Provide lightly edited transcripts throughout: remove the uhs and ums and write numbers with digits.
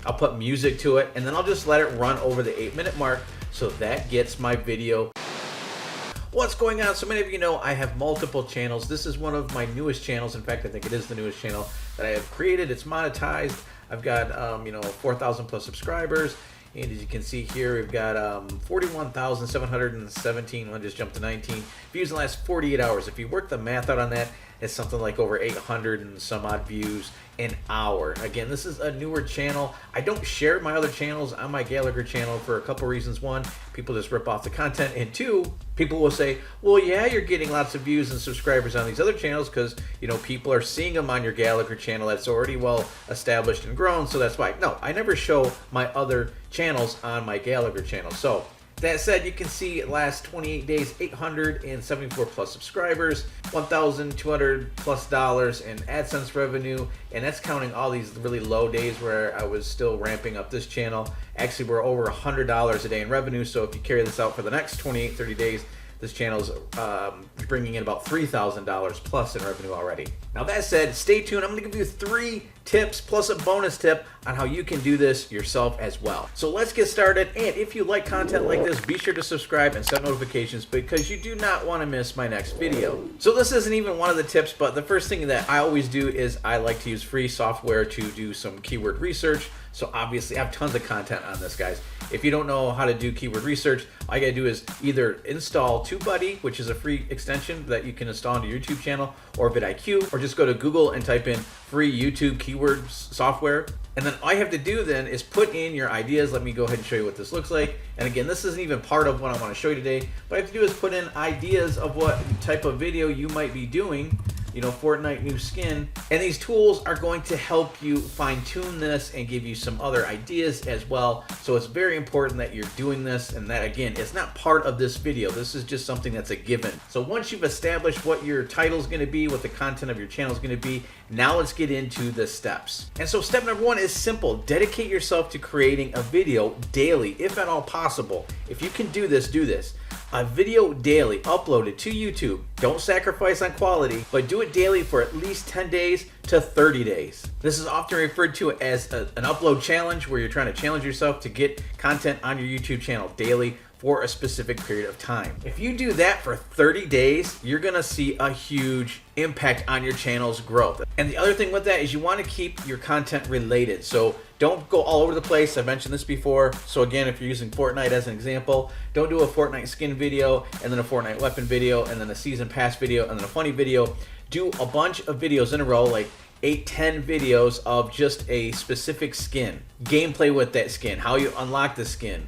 I'll put music to it, and then I'll just let it run over the 8-minute mark, so that gets my video. What's going on? So many of you know I have multiple channels. This is one of my newest channels. In fact, I think it is the newest channel that I have created. It's monetized. I've got 4,000 plus subscribers, and as you can see here, we've got 41,717. I'll just jump to 19 views in the last 48 hours. If you work the math out on that, it's something like over 800 and some odd views an hour. Again, this is a newer channel. I don't share my other channels on my Gallagher channel for a couple reasons. One, people just rip off the content, and two, people will say, well, yeah, you're getting lots of views and subscribers on these other channels because, you know, people are seeing them on your Gallagher channel that's already well established and grown, so that's why. No, I never show my other channels on my Gallagher channel. So that said, you can see last 28 days, 874 plus subscribers, $1,200 plus in AdSense revenue, and that's counting all these really low days where I was still ramping up this channel. Actually, we're over $100 a day in revenue, so if you carry this out for the next 28, 30 days, this channel's bringing in about $3,000 plus in revenue already. Now that said, stay tuned. I'm going to give you 3 tips plus a bonus tip on how you can do this yourself as well. So let's get started. And if you like content like this, be sure to subscribe and set notifications because you do not want to miss my next video. So this isn't even one of the tips, but the first thing that I always do is I like to use free software to do some keyword research. So obviously I have tons of content on this, guys. If you don't know how to do keyword research, all you gotta do is either install TubeBuddy, which is a free extension that you can install on your YouTube channel, or vidIQ, or just go to Google and type in free YouTube keyword software. And then all you have to do then is put in your ideas. Let me go ahead and show you what this looks like. And again, this isn't even part of what I wanna show you today, but all you have to do is put in ideas of what type of video you might be doing. You know, Fortnite new skin, and these tools are going to help you fine-tune this and give you some other ideas as well. So it's very important that you're doing this, and that again, it's not part of this video. This is just something that's a given. So once you've established what your title is going to be, what the content of your channel is going to be, now let's get into the steps. And so step number 1 is simple. Dedicate yourself to creating a video daily, if at all possible. If you can do this, do this. A video daily, upload it to YouTube. Don't sacrifice on quality, but do it daily for at least 10 days to 30 days. This is often referred to as an upload challenge, where you're trying to challenge yourself to get content on your YouTube channel daily for a specific period of time. If you do that for 30 days, you're gonna see a huge impact on your channel's growth. And the other thing with that is you wanna keep your content related. So don't go all over the place. I've mentioned this before. So again, if you're using Fortnite as an example, don't do a Fortnite skin video and then a Fortnite weapon video and then a season pass video and then a funny video. Do a bunch of videos in a row, like 8, 10 videos of just a specific skin, gameplay with that skin, how you unlock the skin,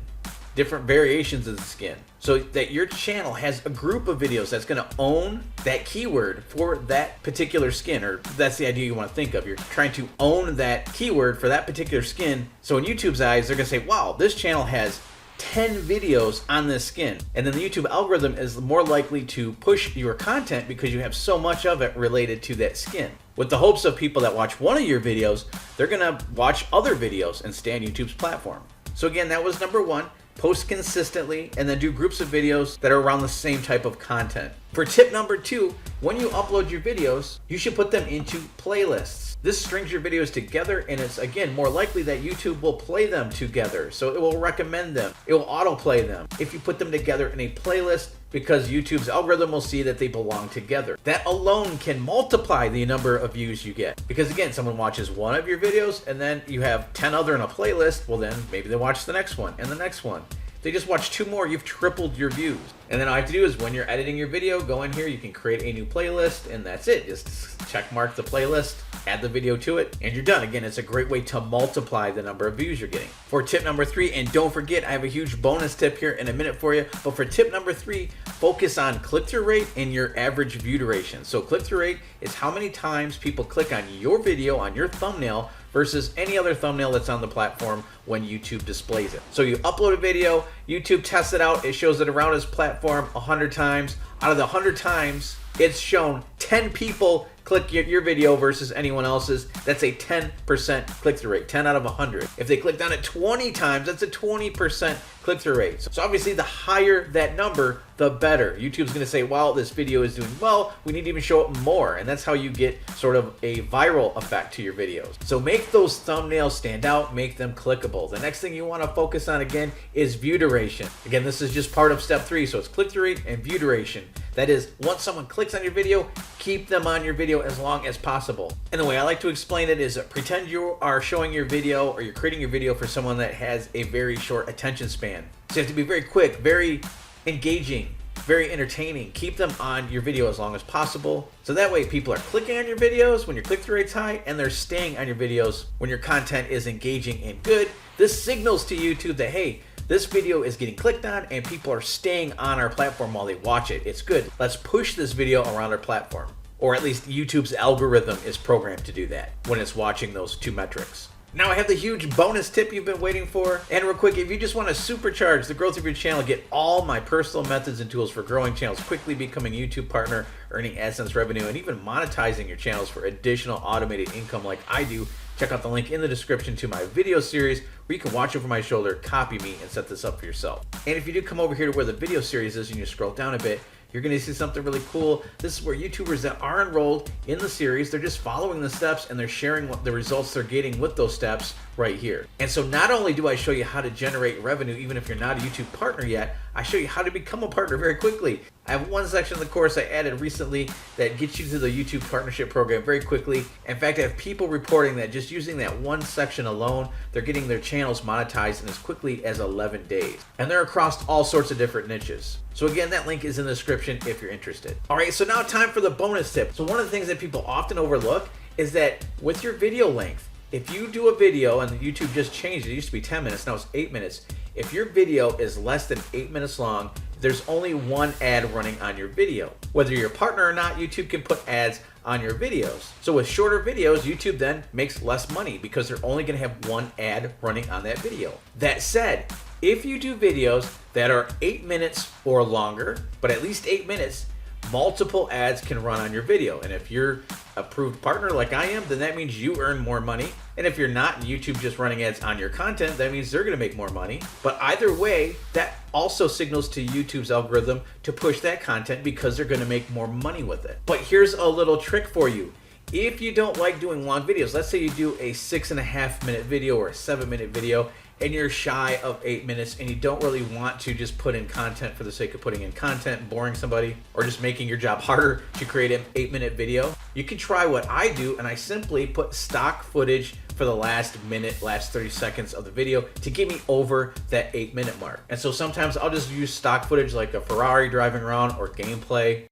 different variations of the skin, so that your channel has a group of videos that's going to own that keyword for that particular skin, or that's the idea you want to think of. You're trying to own that keyword for that particular skin. So in YouTube's eyes, they're going to say, wow, this channel has 10 videos on this skin. And then the YouTube algorithm is more likely to push your content because you have so much of it related to that skin, with the hopes of people that watch one of your videos, they're going to watch other videos and stay on YouTube's platform. So again, that was number 1. Post consistently, and then do groups of videos that are around the same type of content. For tip number 2, when you upload your videos, you should put them into playlists. This strings your videos together, and it's again more likely that YouTube will play them together. So it will recommend them. It will autoplay them if you put them together in a playlist, because YouTube's algorithm will see that they belong together. That alone can multiply the number of views you get. Because again, someone watches one of your videos and then you have 10 other in a playlist, well then maybe they watch the next one and the next one. If they just watch 2 more, you've tripled your views. And then all you have to do is when you're editing your video, go in here, you can create a new playlist, and that's it. Just check mark the playlist, add the video to it, and you're done. Again, it's a great way to multiply the number of views you're getting. For tip number 3, and don't forget, I have a huge bonus tip here in a minute for you, but for tip number 3, focus on click-through rate and your average view duration. So click-through rate is how many times people click on your video, on your thumbnail, versus any other thumbnail that's on the platform when YouTube displays it. So you upload a video, YouTube tests it out, it shows it around its platform 100 times. Out of the 100 times, it's shown 10 people click your video versus anyone else's, that's a 10% click-through rate, 10 out of 100. If they clicked on it 20 times, that's a 20% click-through rate. So obviously the higher that number, the better. YouTube's gonna say, wow, this video is doing well, we need to even show it more. And that's how you get sort of a viral effect to your videos. So make those thumbnails stand out, make them clickable. The next thing you wanna focus on again is view duration. Again, this is just part of step 3, so it's click-through rate and view duration. That is, once someone clicks on your video, keep them on your video as long as possible. And the way I like to explain it is pretend you are showing your video or you're creating your video for someone that has a very short attention span. So you have to be very quick, very engaging, very entertaining. Keep them on your video as long as possible. So that way people are clicking on your videos when your click-through rate's high, and they're staying on your videos when your content is engaging and good. This signals to YouTube that, hey, this video is getting clicked on and people are staying on our platform while they watch it. It's good. Let's push this video around our platform. Or at least YouTube's algorithm is programmed to do that when it's watching those 2 metrics. Now I have the huge bonus tip you've been waiting for. And real quick, if you just want to supercharge the growth of your channel, get all my personal methods and tools for growing channels, quickly becoming a YouTube partner, earning AdSense revenue, and even monetizing your channels for additional automated income like I do, check out the link in the description to my video series where you can watch over my shoulder, copy me, and set this up for yourself. And if you do come over here to where the video series is and you scroll down a bit, you're going to see something really cool. This is where YouTubers that are enrolled in the series, they're just following the steps and they're sharing what the results they're getting with those steps right here. And so not only do I show you how to generate revenue, even if you're not a YouTube partner yet, I show you how to become a partner very quickly. I have one section of the course I added recently that gets you to the YouTube partnership program very quickly. In fact, I have people reporting that just using that one section alone, they're getting their channels monetized in as quickly as 11 days. And they're across all sorts of different niches. So again, that link is in the description if you're interested. All right, so now time for the bonus tip. So one of the things that people often overlook is that with your video length, if you do a video, and YouTube just changed, it used to be 10 minutes, now it's 8 minutes. If your video is less than 8 minutes long, there's only one ad running on your video. Whether you're a partner or not, YouTube can put ads on your videos. So with shorter videos, YouTube then makes less money because they're only gonna have one ad running on that video. That said, if you do videos that are 8 minutes or longer, but at least 8 minutes, multiple ads can run on your video. And if you're approved partner like I am, then that means you earn more money. And if you're not, and YouTube just running ads on your content, that means they're gonna make more money. But either way, that also signals to YouTube's algorithm to push that content because they're gonna make more money with it. But here's a little trick for you. If you don't like doing long videos, let's say you do a 6.5 minute video or a 7-minute video, and you're shy of 8 minutes and you don't really want to just put in content for the sake of putting in content, boring somebody, or just making your job harder to create an 8-minute video, you can try what I do, and I simply put stock footage for the last minute, last 30 seconds of the video to get me over that 8-minute mark. And so sometimes I'll just use stock footage like a Ferrari driving around or gameplay.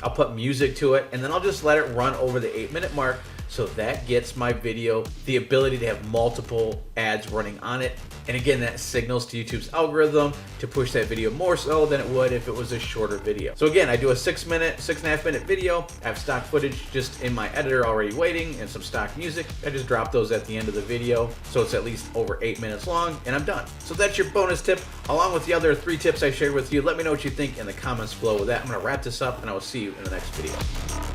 I'll put music to it, and then I'll just let it run over the 8-minute mark, so that gets my video the ability to have multiple ads running on it. And again, that signals to YouTube's algorithm to push that video more so than it would if it was a shorter video. So again, I do a 6.5 minute video. I have stock footage just in my editor already waiting and some stock music. I just drop those at the end of the video, so it's at least over 8 minutes long, and I'm done. So that's your bonus tip, along with the other 3 tips I shared with you. Let me know what you think in the comments below. With that, I'm gonna wrap this up, and I will see you in the next video.